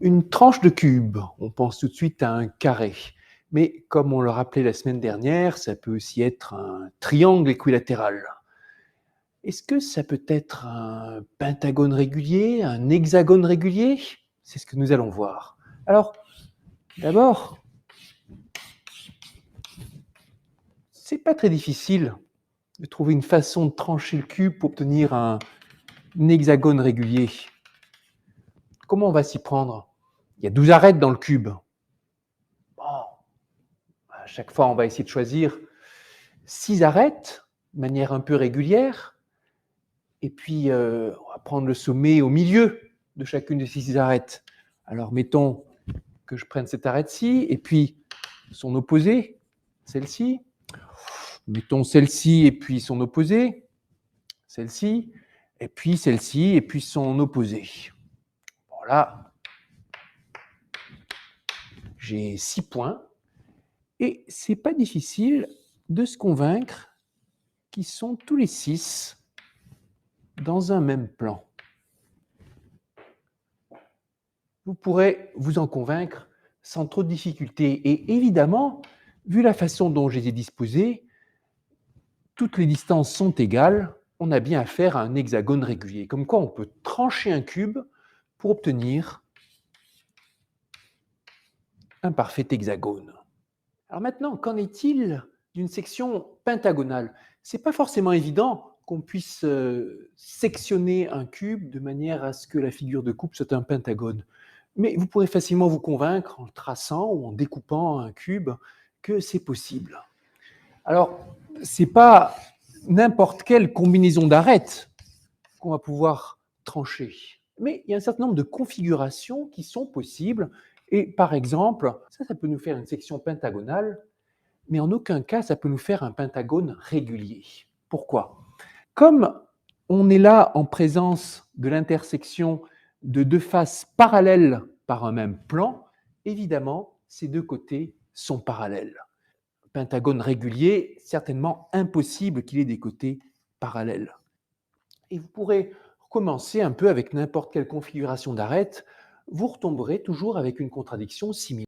Une tranche de cube, on pense tout de suite à un carré. Mais comme on le rappelait la semaine dernière, ça peut aussi être un triangle équilatéral. Est-ce que ça peut être un pentagone régulier, un hexagone régulier? C'est ce que nous allons voir. Alors, d'abord, c'est pas très difficile de trouver une façon de trancher le cube pour obtenir un hexagone régulier. Comment on va s'y prendre? Il y a 12 arêtes dans le cube. Bon, à chaque fois, on va essayer de choisir 6 arêtes de manière un peu régulière, et puis on va prendre le sommet au milieu de chacune de ces 6 arêtes. Alors mettons que je prenne cette arête-ci, et puis son opposé, celle-ci. Mettons celle-ci et puis son opposé, celle-ci, et puis celle-ci et puis son opposé. Voilà, j'ai 6 points, et c'est pas difficile de se convaincre qu'ils sont tous les 6 dans un même plan. Vous pourrez vous en convaincre sans trop de difficulté. Et évidemment, vu la façon dont je les ai disposés, toutes les distances sont égales, on a bien affaire à un hexagone régulier. Comme quoi, on peut trancher un cube pour obtenir un parfait hexagone. Alors maintenant, qu'en est-il d'une section pentagonale? Ce n'est pas forcément évident qu'on puisse sectionner un cube de manière à ce que la figure de coupe soit un pentagone. Mais vous pourrez facilement vous convaincre en traçant ou en découpant un cube que c'est possible. Alors, ce n'est pas n'importe quelle combinaison d'arêtes qu'on va pouvoir trancher, mais il y a un certain nombre de configurations qui sont possibles. Et par exemple, ça peut nous faire une section pentagonale, mais en aucun cas ça peut nous faire un pentagone régulier. Pourquoi? Comme on est là en présence de l'intersection de deux faces parallèles par un même plan, évidemment, ces deux côtés sont parallèles. Un pentagone régulier, certainement impossible qu'il ait des côtés parallèles. Et vous pourrez commencer un peu avec n'importe quelle configuration d'arête, vous retomberez toujours avec une contradiction similaire.